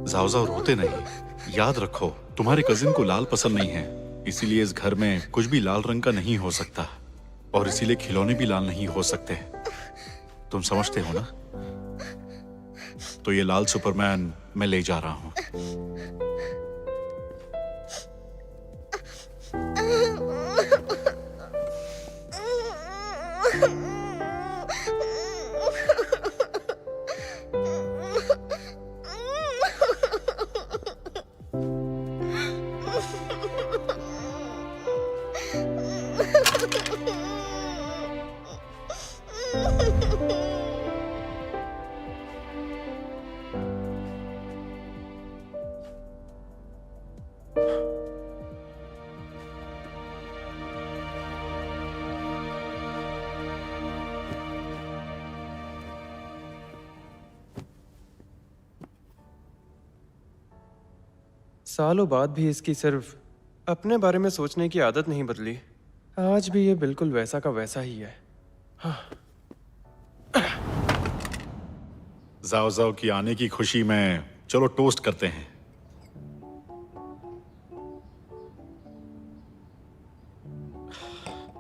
जाओ जाओ, रोते नहीं। याद रखो, तुम्हारे कजिन को लाल पसंद नहीं है, इसीलिए इस घर में कुछ भी लाल रंग का नहीं हो सकता, और इसीलिए खिलौने भी लाल नहीं हो सकते। तुम समझते हो ना? तो ये लाल सुपरमैन मैं ले जा रहा हूं। सालों बाद भी इसकी सिर्फ अपने बारे में सोचने की आदत नहीं बदली। आज भी ये बिल्कुल वैसा का वैसा ही है। जाओ जाओ की आने की खुशी में चलो टोस्ट करते हैं।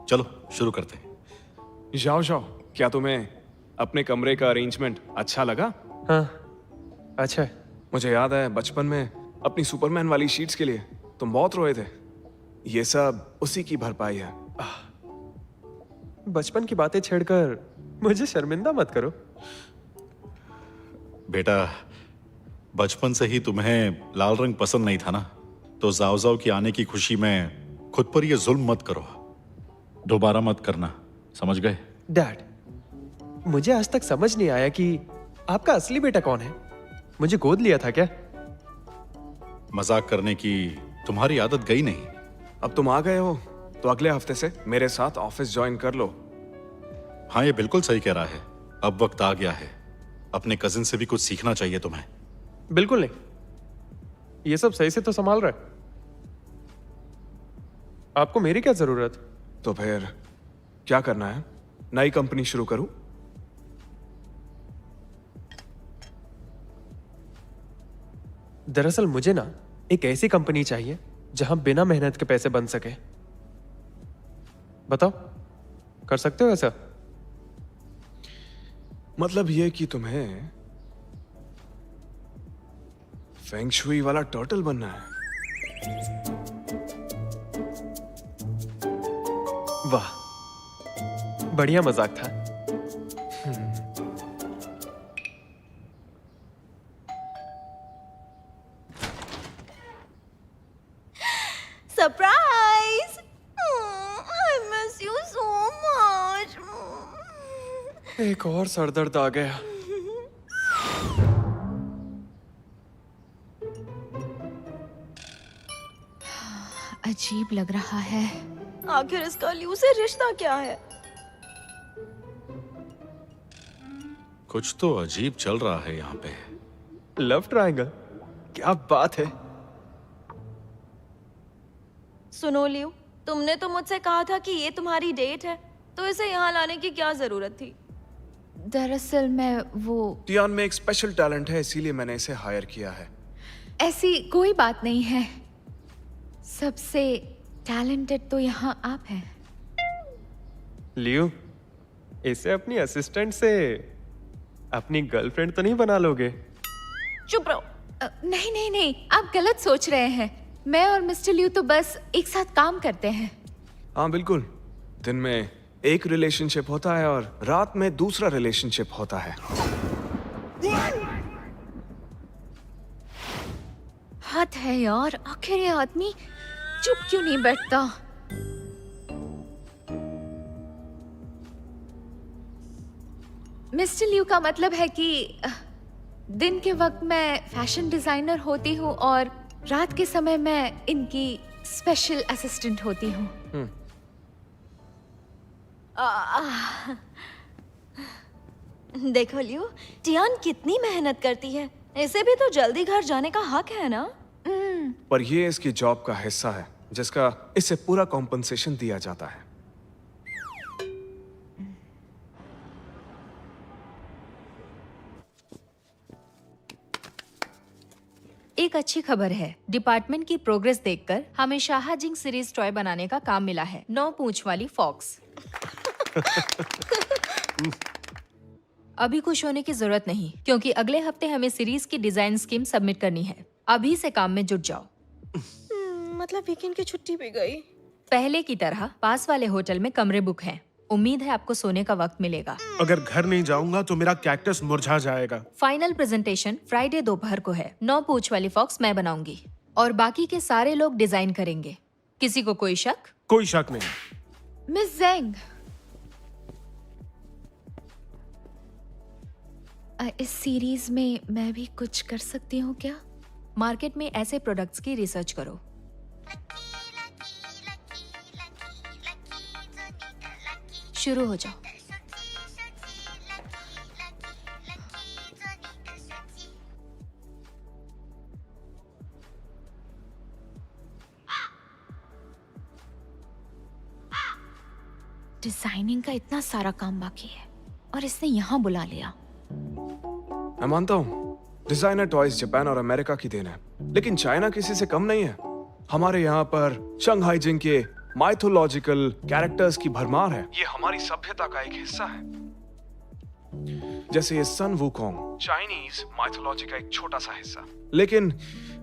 चलो शुरू करते हैं। जाओ जाओ, क्या तुम्हें अपने कमरे का अरेंजमेंट अच्छा लगा? हाँ, अच्छा है। मुझे याद है बचपन में अपनी सुपरमैन वाली शीट्स के लिए तुम बहुत रोए थे। ये सब उसी की भरपाई है। बचपन की बातें छेड़कर मुझे शर्मिंदा मत करो। बेटा, बचपन से ही तुम्हें लाल रंग पसंद नहीं था ना, तो जाओ जाओ की आने की खुशी में खुद पर ये जुल्म मत करो। दोबारा मत करना, समझ गए? डैड, मुझे आज तक समझ नहीं आया कि आपका असली बेटा कौन है। मुझे गोद लिया था क्या? मजाक करने की तुम्हारी आदत गई नहीं। अब तुम आ गए हो तो अगले हफ्ते से मेरे साथ ऑफिस ज्वाइन कर लो। हाँ, ये बिल्कुल सही कह रहा है। अब वक्त आ गया है, अपने कजिन से भी कुछ सीखना चाहिए तुम्हें। बिल्कुल नहीं, ये सब सही से तो संभाल रहा है। आपको मेरी क्या जरूरत? तो फिर क्या करना है? नई कंपनी शुरू करूं? दरअसल मुझे ना एक ऐसी कंपनी चाहिए जहां बिना मेहनत के पैसे बन सके। बताओ, कर सकते हो ऐसा? मतलब ये कि तुम्हें फेंग शुई वाला टर्टल बनना है? वाह, बढ़िया मजाक था। Surprise! I miss you so much. एक और सरदर्द आ गया। अजीब लग रहा है। आखिर इसका ल्यू से रिश्ता क्या है? कुछ तो अजीब चल रहा है यहाँ पे। Love triangle? क्या बात है। सुनो लियो, तुमने तो मुझसे कहा था कि ये तुम्हारी डेट है, तो इसे यहाँ लाने की क्या जरूरत थी? दरअसल मैं वो टियान में एक स्पेशल टैलेंट है, इसीलिए मैंने इसे हायर किया है। ऐसी कोई बात नहीं है। सबसे टैलेंटेड तो यहाँ आप हैं। लियो, इसे अपनी असिस्टेंट से अपनी गर्लफ्रेंड तो नहीं बना लोगे? चुप रहो। नहीं नहीं नहीं, आप गलत सोच रहे हैं। मैं और मिस्टर लियू तो बस एक साथ काम करते हैं। हाँ बिल्कुल, दिन में एक रिलेशनशिप होता है और रात में दूसरा रिलेशनशिप होता है। हद है यार, आखिर ये आदमी चुप क्यों नहीं बैठता? मिस्टर लियू का मतलब है कि दिन के वक्त मैं फैशन डिजाइनर होती हूँ और रात के समय मैं इनकी स्पेशल असिस्टेंट होती हूँ। देखो लियो, टियान कितनी मेहनत करती है। इसे भी तो जल्दी घर जाने का हक है ना? पर ये इसकी जॉब का हिस्सा है, जिसका इसे पूरा कॉम्पनसेशन दिया जाता है। एक अच्छी खबर है, डिपार्टमेंट की प्रोग्रेस देखकर हमें शाहजिंग सीरीज टॉय बनाने का काम मिला है। 9 पूंछ वाली फॉक्स। अभी खुश होने की जरूरत नहीं, क्योंकि अगले हफ्ते हमें सीरीज की डिजाइन स्कीम सबमिट करनी है। अभी से काम में जुट जाओ। मतलब वीकेंड की छुट्टी भी गई। पहले की तरह पास वाले होटल में कमरे बुक हैं। उम्मीद है आपको सोने का वक्त मिलेगा। अगर घर नहीं जाऊंगा तो मेरा कैक्टस मुरझा जाएगा। फाइनल प्रेजेंटेशन फ्राइडे दोपहर को है। 9 पूंछ वाली फॉक्स मैं बनाऊंगी और बाकी के सारे लोग डिजाइन करेंगे। किसी को कोई शक? कोई शक नहीं। मिस जेंग, इस सीरीज में मैं भी कुछ कर सकती हूँ क्या? मार्केट में ऐसे प्रोडक्ट्स की रिसर्च करो। शुरू हो जाओ। डिजाइनिंग का इतना सारा काम बाकी है और इसने यहाँ बुला लिया। मैं मानता हूँ डिजाइनर टॉयज जापान और अमेरिका की देन है, लेकिन चाइना किसी से कम नहीं है। हमारे यहाँ पर शंघाई जिंग के माइथोलॉजिकल कैरेक्टर्स की भरमार है। ये हमारी सभ्यता का एक हिस्सा है। जैसे ये सन वुकोंग, चाइनीज माइथोलॉजी का एक छोटा सा हिस्सा, लेकिन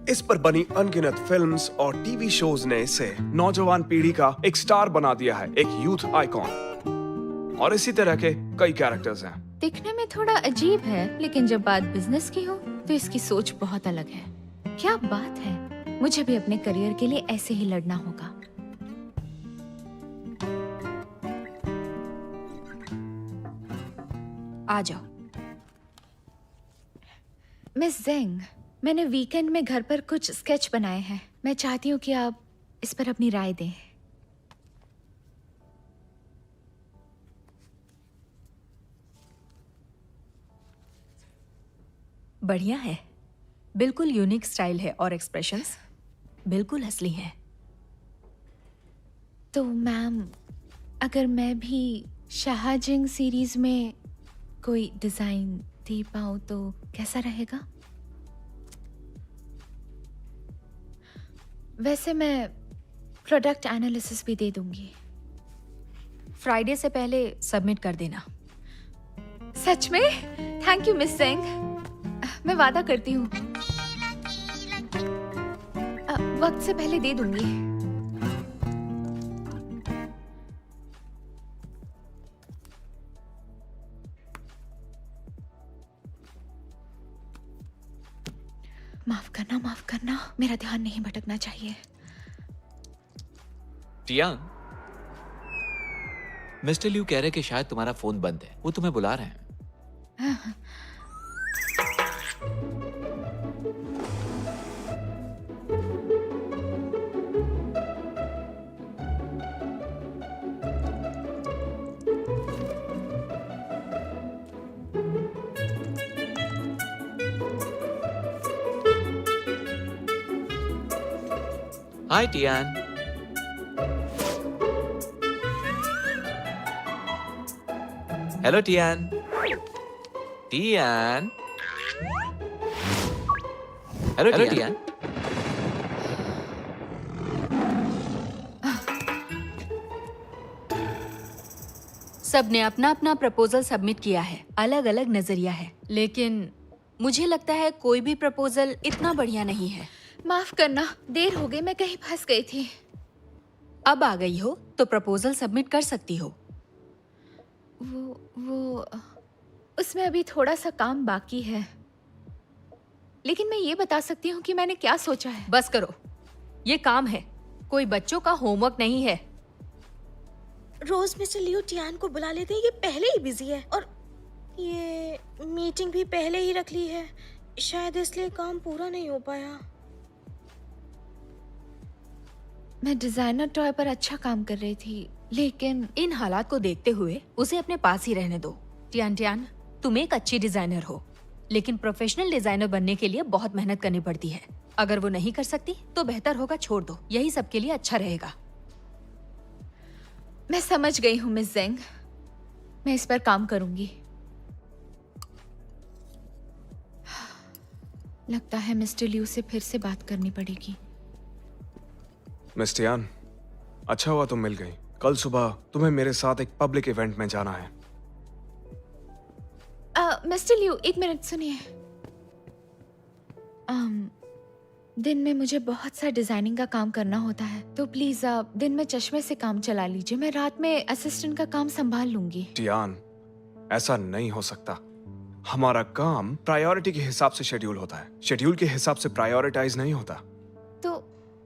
इस पर बनी अनगिनत फिल्म्स और टीवी शोज ने इसे नौजवान पीढ़ी का एक स्टार बना दिया है, एक यूथ आइकॉन। और इसी तरह के कई कैरेक्टर्स हैं। दिखने में थोड़ा अजीब है, लेकिन जब बात बिजनेस की हो तो इसकी सोच बहुत अलग है। क्या बात है, मुझे भी अपने करियर के लिए ऐसे ही लड़ना होगा। आ जाओ। मिस जेंग, मैंने वीकेंड में घर पर कुछ स्केच बनाए हैं। मैं चाहती हूँ कि आप इस पर अपनी राय दें। बढ़िया है। बिल्कुल यूनिक स्टाइल है और एक्सप्रेशंस बिल्कुल असली हैं। तो मैम, अगर मैं भी शाहजिंग सीरीज में कोई डिजाइन दे पाऊँ तो कैसा रहेगा? वैसे मैं प्रोडक्ट एनालिसिस भी दे दूंगी। फ्राइडे से पहले सबमिट कर देना। सच में? Thank you miss Zheng. मैं वादा करती हूँ वक्त से पहले दे दूंगी। माफ करना, मेरा ध्यान नहीं भटकना चाहिए। टियांग, मिस्टर लिू कह रहे कि शायद तुम्हारा फोन बंद है, वो तुम्हें बुला रहे हैं। Hi Tian. Hello Tian. Tian. Hello Tian. सबने अपना अपना प्रपोजल सबमिट किया है। अलग अलग नजरिया है, लेकिन मुझे लगता है कोई भी प्रपोजल इतना बढ़िया नहीं है। माफ करना, देर हो गई, मैं कहीं फंस गई थी। अब आ गई हो तो प्रपोजल सबमिट कर सकती हो। वो उसमें अभी थोड़ा सा काम बाकी है, लेकिन मैं ये बता सकती हूँ कि मैंने क्या सोचा है। बस करो, ये काम है, कोई बच्चों का होमवर्क नहीं है। रोज मिस्टर लियो टियान को बुला लेते हैं, ये पहले ही बिजी है और ये मीटिंग भी पहले ही रख ली है, शायद इसलिए काम पूरा नहीं हो पाया। मैं डिजाइनर टॉय पर अच्छा काम कर रही थी, लेकिन इन हालात को देखते हुए उसे अपने पास ही रहने दो। टियान, तुम एक अच्छी डिजाइनर हो, लेकिन प्रोफेशनल डिजाइनर बनने के लिए बहुत मेहनत करनी पड़ती है। अगर वो नहीं कर सकती तो बेहतर होगा छोड़ दो, यही सबके लिए अच्छा रहेगा। मैं समझ गई हूँ मिस जेंग, मैं इस पर काम करूंगी। लगता है मिस्टर लियू से फिर से बात करनी पड़ेगी। मिस टियान, अच्छा हुआ तुम मिल गई। कल सुबह तुम्हें मेरे साथ एक पब्लिक इवेंट में जाना है। मिस्टर लियू, एक मिनट सुनिए। दिन में मुझे बहुत सा डिजाइनिंग का काम करना होता है, तो प्लीज आप दिन में चश्मे से काम चला लीजिए। मैं रात में असिस्टेंट का काम संभाल लूंगी। टियान, ऐसा नहीं हो सकता। हमारा काम प्रायोरिटी के हिसाब से शेड्यूल होता है, शेड्यूल के हिसाब से प्रायोरिटाइज नहीं होता। तो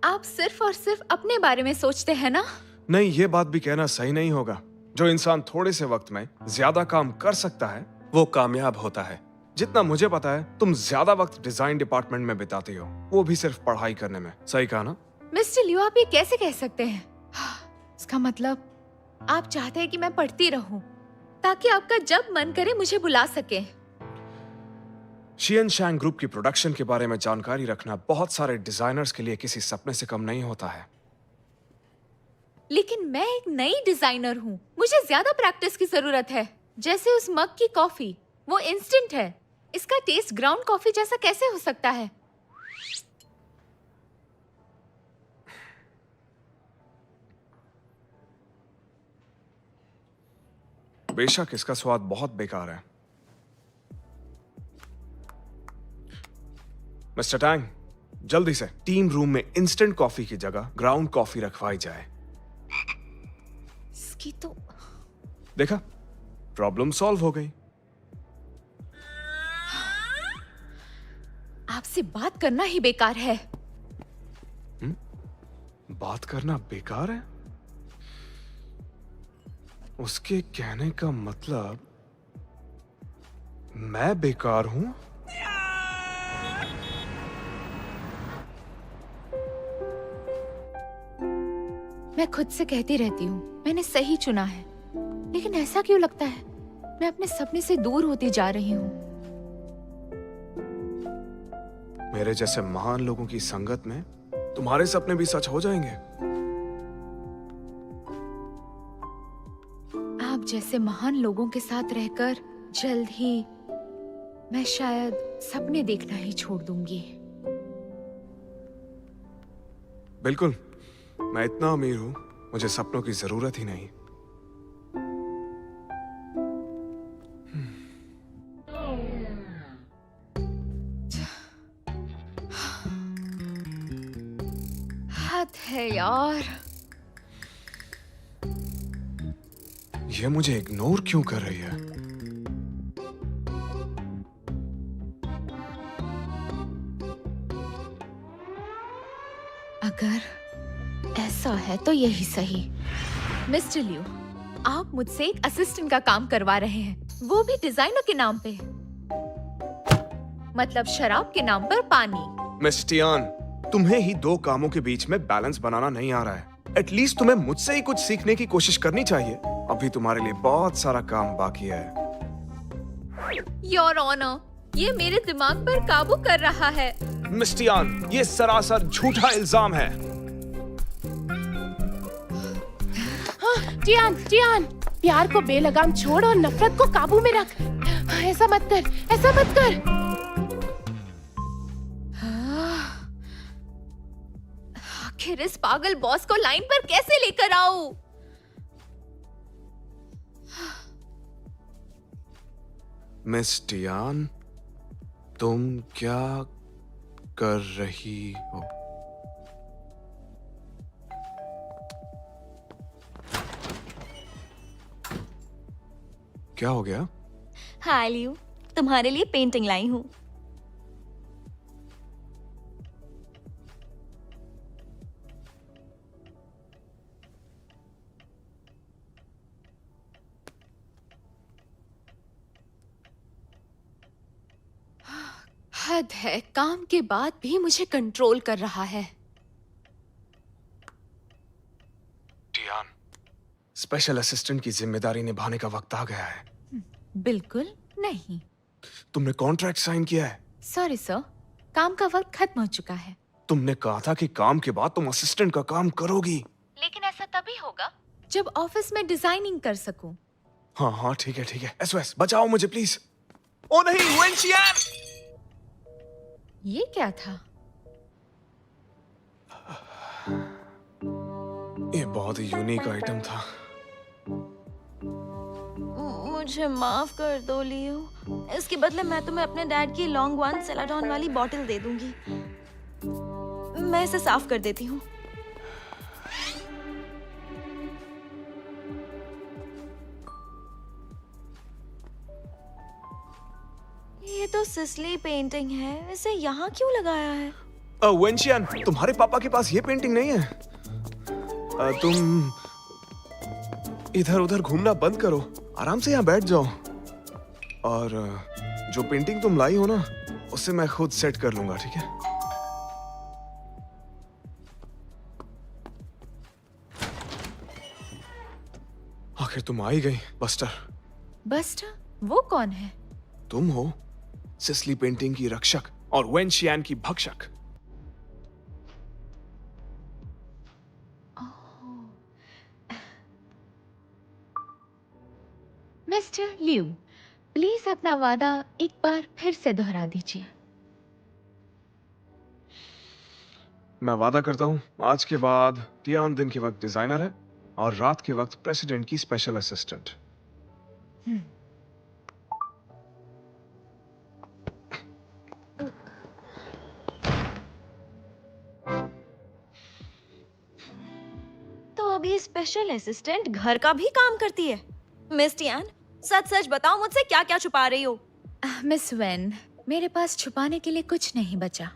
आप सिर्फ और सिर्फ अपने बारे में सोचते हैं ना? नहीं, ये बात भी कहना सही नहीं होगा। जो इंसान थोड़े से वक्त में ज्यादा काम कर सकता है वो कामयाब होता है। जितना मुझे पता है तुम ज्यादा वक्त डिजाइन डिपार्टमेंट में बिताती हो, वो भी सिर्फ पढ़ाई करने में। सही कहा ना? मिस्टर लियू, आप ये कैसे कह सकते हैं? इसका मतलब आप चाहते हैं कि मैं पढ़ती रहूं ताकि आपका जब मन करे मुझे बुला सके। शियन शैंग ग्रुप की प्रोडक्शन के बारे में जानकारी रखना बहुत सारे डिजाइनर्स के लिए किसी सपने से कम नहीं होता है। लेकिन मैं एक नई डिजाइनर हूँ, मुझे ज्यादा प्रैक्टिस की जरूरत है। जैसे उस मग की कॉफी, वो इंस्टेंट है, इसका टेस्ट ग्राउंड कॉफी जैसा कैसे हो सकता है? बेशक इसका स्वाद बहुत बेकार है। मिस्टर टैंग, जल्दी से टीम रूम में इंस्टेंट कॉफी की जगह ग्राउंड कॉफी रखवाई जाए। इसकी तो देखा, प्रॉब्लम सॉल्व हो गई। आपसे बात करना ही बेकार है। बात करना बेकार है? उसके कहने का मतलब मैं बेकार हूं? मैं खुद से कहती रहती हूँ मैंने सही चुना है, लेकिन ऐसा क्यों लगता है मैं अपने सपने से दूर होती जा रही हूँ? मेरे जैसे महान लोगों की संगत में तुम्हारे सपने भी सच हो जाएंगे। आप जैसे महान लोगों के साथ रहकर जल्द ही मैं शायद सपने देखना ही छोड़ दूंगी। बिल्कुल, मैं इतना अमीर हूं, मुझे सपनों की जरूरत ही नहीं। हद है यार। ये मुझे इग्नोर क्यों कर रही है? अगर ऐसा है तो यही सही। मिस्टर लियू, आप मुझसे एक असिस्टेंट का काम करवा रहे हैं, वो भी डिजाइनर के नाम पे, मतलब शराब के नाम पर पानी। मिस टियान, तुम्हें ही दो कामों के बीच में बैलेंस बनाना नहीं आ रहा है। एटलीस्ट तुम्हें मुझसे ही कुछ सीखने की कोशिश करनी चाहिए। अभी तुम्हारे लिए बहुत सारा काम बाकी है। योर ऑनर, ये मेरे दिमाग पर काबू कर रहा है। मिस टियान, ये सरासर झूठा इल्जाम है। टियान, टियान, प्यार को बेलगाम छोड़ और नफरत को काबू में रख। ऐसा मत कर, ऐसा मत कर। आखिर इस पागल बॉस को लाइन पर कैसे लेकर आऊं? मिस टियान, तुम क्या कर रही हो? क्या हो गया? हाय लियू, तुम्हारे लिए पेंटिंग लाई हूँ। हद है, काम के बाद भी मुझे कंट्रोल कर रहा है। टियान, स्पेशल असिस्टेंट की जिम्मेदारी निभाने का वक्त आ गया है। बिल्कुल नहीं। तुमने कॉन्ट्रैक्ट साइन किया है। सॉरी सर, काम का वक्त खत्म हो चुका है। तुमने कहा था कि काम के बाद तुम असिस्टेंट का काम करोगी। लेकिन ऐसा तभी होगा जब ऑफिस में डिजाइनिंग कर सकूं। हाँ हाँ, ठीक है ठीक है। एसओएस, बचाओ मुझे प्लीज। ओ नहीं, वेंशियान! ये क्या था? ये बहुत ही यूनिक आइटम था। मुझे माफ कर दो लियो। इसके बदले मैं तुम्हें अपने डैड की लॉन्ग वन सेलाडॉन वाली बॉटल दे दूंगी। मैं इसे साफ कर देती हूँ। ये तो सिसली पेंटिंग है, इसे यहाँ क्यों लगाया है? वेंशियान, तुम्हारे पापा के पास ये पेंटिंग नहीं है। तुम इधर उधर घूमना बंद करो, आराम से यहाँ बैठ जाओ। और जो पेंटिंग तुम लाई हो ना, उसे मैं खुद सेट कर लूंगा, ठीक है? आखिर तुम आ ही गई, बस्टर। बस्टर? वो कौन है? तुम हो सिसली पेंटिंग की रक्षक और वेंशियान की भक्षक। मिस्टर लियू, प्लीज अपना वादा एक बार फिर से दोहरा दीजिए। मैं वादा करता हूँ, आज के बाद टियान दिन के वक्त डिजाइनर है और रात के वक्त प्रेसिडेंट की स्पेशल असिस्टेंट। तो अब ये स्पेशल असिस्टेंट घर का भी काम करती है। मिस टियान, सच सच बताओ, मुझसे क्या क्या छुपा रही हो? मिस वेन, मेरे पास छुपाने के लिए कुछ नहीं बचा।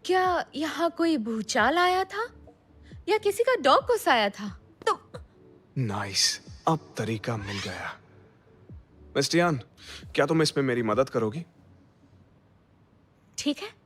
क्या यहाँ कोई भूचाल आया था या किसी का डॉग घुसाया था? नाइस, अब तरीका मिल गया। मिस टियान, क्या तुम इसमें मेरी मदद करोगी? ठीक है।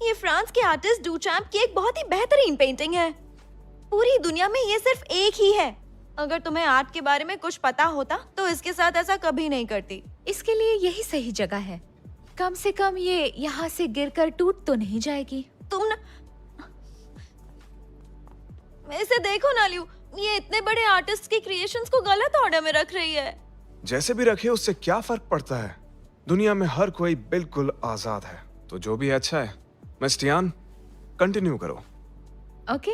ये फ्रांस के आर्टिस्ट डुचैम्प की एक बहुत ही बेहतरीन पेंटिंग है। पूरी दुनिया में ये सिर्फ एक ही है। अगर तुम्हें आर्ट के बारे में कुछ पता होता तो इसके साथ ऐसा कभी नहीं करती। इसके लिए यही सही जगह है। कम से कम ये यहाँ से गिरकर टूट तो नहीं जाएगी। तुम ना इसे देखो ना लियू, ये इतने बड़े आर्टिस्ट की क्रिएशंस को गलत ऑर्डर में रख रही है। जैसे भी रखे उससे क्या फर्क पड़ता है? दुनिया में हर कोई बिल्कुल आजाद है, तो जो भी अच्छा है। मिस टियान, कंटिन्यू करो। ओके।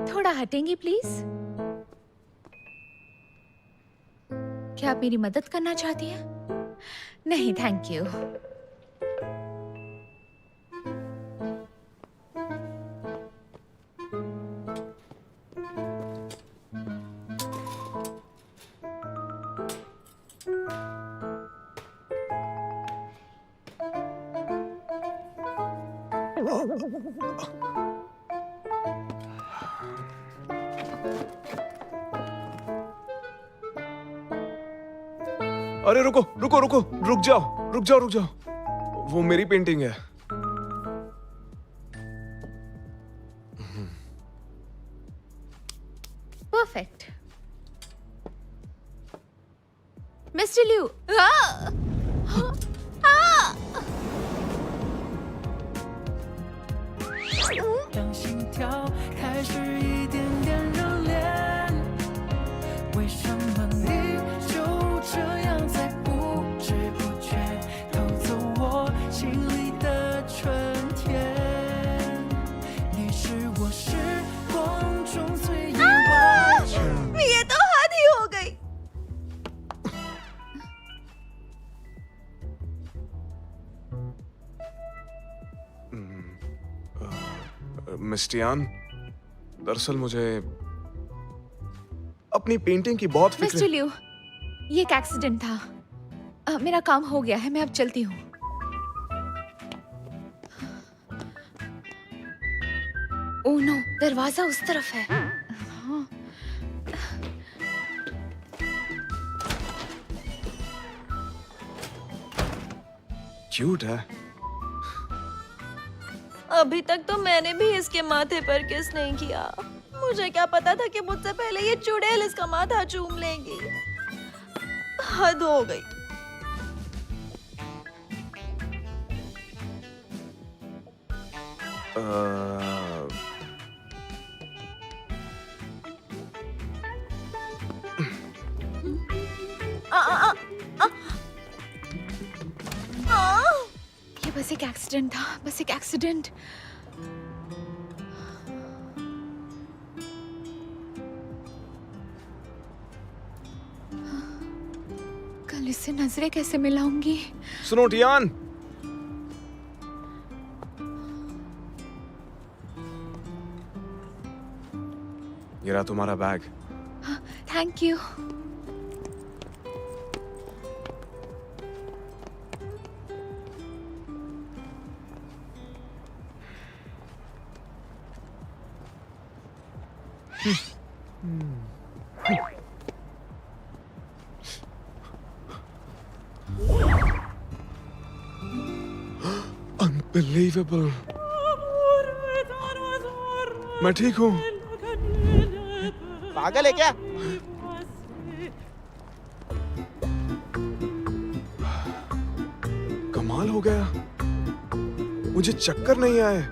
थोड़ा हटेंगे प्लीज? क्या आप मेरी मदद करना चाहती हैं? नहीं, थैंक यू। अरे रुको रुको रुको, रुक जाओ रुक जाओ रुक जाओ, वो मेरी पेंटिंग है। परफेक्ट। मिस्टर लियू, ये तो हद ही हो गई। मिस टियान, दरअसल मुझे अपनी पेंटिंग की बहुत मिस्टर फिक्र। लियू, ये एक एक्सीडेंट था। मेरा काम हो गया है, मैं अब चलती हूँ। ओह नो, दरवाजा उस तरफ है। हाँ। क्यूट है। अभी तक तो मैंने भी इसके माथे पर किस नहीं किया। मुझे क्या पता था कि मुझसे पहले ये चुड़ैल इसका माथा चूम लेंगी। हद हो गई। आ, आ, आ, आ, आ, ये बस एक एक्सीडेंट था, बस एक एक्सीडेंट। कल इससे नजरें कैसे मिलाऊंगी? सुनो टियान, ये रहा तुम्हारा बैग। Thank you. अनबिलीवेबल। मैं ठीक हूँ। पागल है क्या? कमाल हो गया, मुझे चक्कर नहीं आए।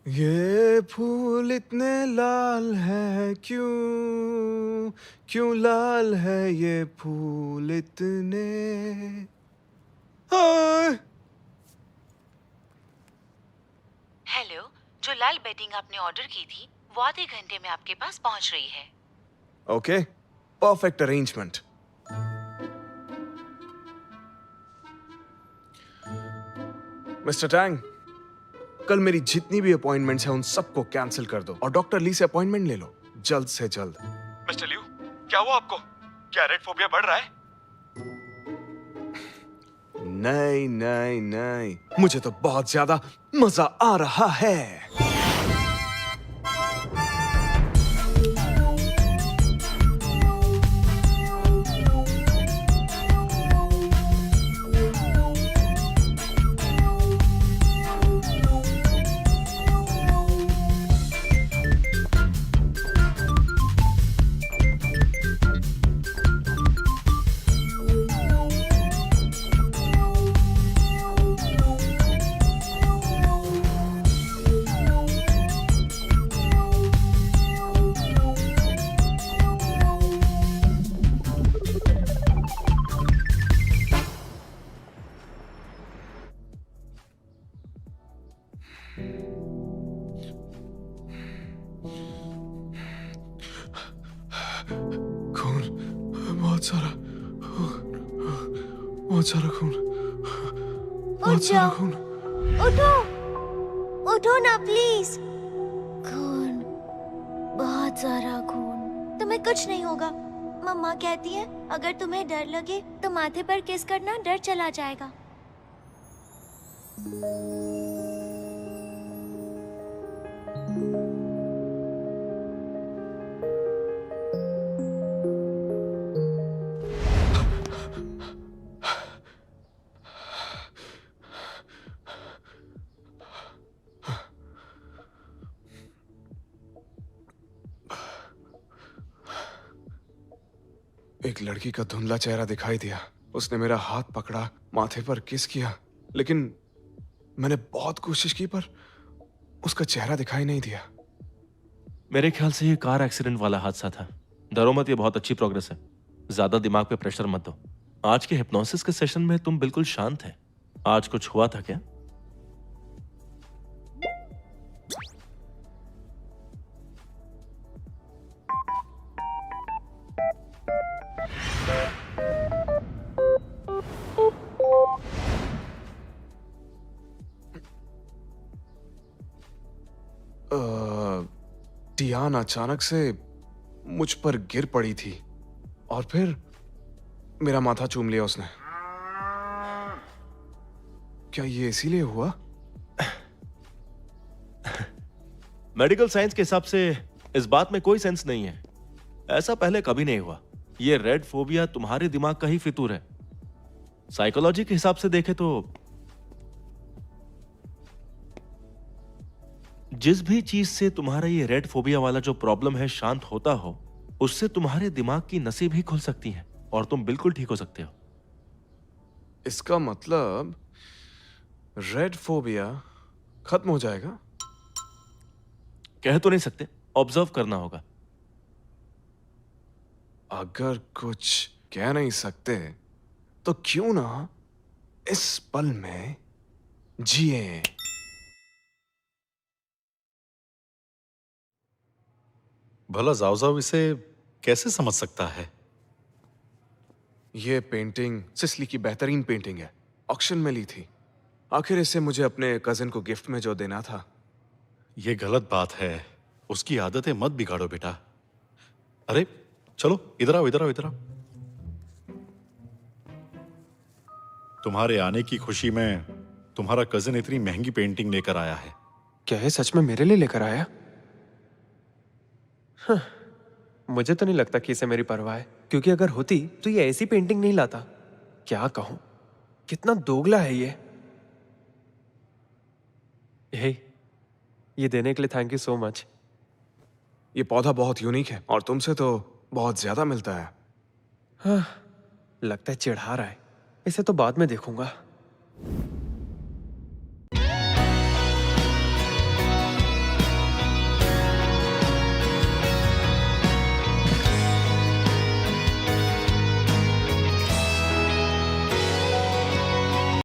ये फूल इतने लाल है क्यों, क्यों लाल है ये फूल इतने। हाय। हेलो, जो लाल बेडिंग आपने ऑर्डर की थी वो आधे घंटे में आपके पास पहुंच रही है। Okay, perfect arrangement. Mister Tang, कल मेरी जितनी भी अपॉइंटमेंट्स हैं उन सबको कैंसिल कर दो और डॉक्टर ली से अपॉइंटमेंट ले लो जल्द से जल्द। मिस्टर लियू, क्या हुआ आपको? क्या रेड फोबिया बढ़ रहा है? नहीं नहीं नहीं, मुझे तो बहुत ज्यादा मजा आ रहा है। खून, बहुत सारा खून, बहुत सारा खून। उठो, उठो ना प्लीज। खून, बहुत सारा खून। तुम्हें कुछ नहीं होगा। मम्मा कहती है अगर तुम्हें डर लगे तो माथे पर किस करना, डर चला जाएगा। एक लड़की का धुंधला चेहरा दिखाई दिया। उसने मेरा हाथ पकड़ा, माथे पर किस किया, लेकिन मैंने बहुत कोशिश की पर उसका चेहरा दिखाई नहीं दिया। मेरे ख्याल से ये कार एक्सीडेंट वाला हादसा था। डरो मत, ये बहुत अच्छी प्रोग्रेस है। ज्यादा दिमाग पे प्रेशर मत दो। आज के हिप्नोसिस के सेशन में तुम बिल्कुल शांत है। आज कुछ हुआ था क्या? टियान अचानक से मुझ पर गिर पड़ी थी और फिर मेरा माथा चूम लिया उसने। क्या ये इसीलिए हुआ? मेडिकल साइंस के हिसाब से इस बात में कोई सेंस नहीं है। ऐसा पहले कभी नहीं हुआ। ये रेड फोबिया तुम्हारे दिमाग का ही फितूर है। साइकोलॉजी के हिसाब से देखे तो जिस भी चीज से तुम्हारा ये रेड फोबिया वाला जो प्रॉब्लम है शांत होता हो, उससे तुम्हारे दिमाग की नसें भी खुल सकती हैं और तुम बिल्कुल ठीक हो सकते हो। इसका मतलब रेड फोबिया खत्म हो जाएगा? कह तो नहीं सकते, ऑब्जर्व करना होगा। अगर कुछ कह नहीं सकते तो क्यों ना इस पल में जिए। भला जाओ इसे कैसे समझ सकता है? ये पेंटिंग सिसली की बेहतरीन पेंटिंग है, ऑक्शन में ली थी। आखिर इसे मुझे अपने कजिन को गिफ्ट में जो देना था। ये गलत बात है, उसकी आदतें मत बिगाड़ो बेटा। अरे चलो इधर आओ, इधर आओ, इधर आओ। तुम्हारे आने की खुशी में तुम्हारा कजिन इतनी महंगी पेंटिंग लेकर आया है। क्या है सच में मेरे लिए लेकर आया? हाँ, मुझे तो नहीं लगता कि इसे मेरी परवाह है, क्योंकि अगर होती तो ये ऐसी पेंटिंग नहीं लाता। क्या कहूं, कितना दोगला है ये। हे, ये देने के लिए थैंक यू सो मच। ये पौधा बहुत यूनिक है और तुमसे तो बहुत ज्यादा मिलता है। हाँ, लगता है चिढ़ा रहा है। इसे तो बाद में देखूंगा।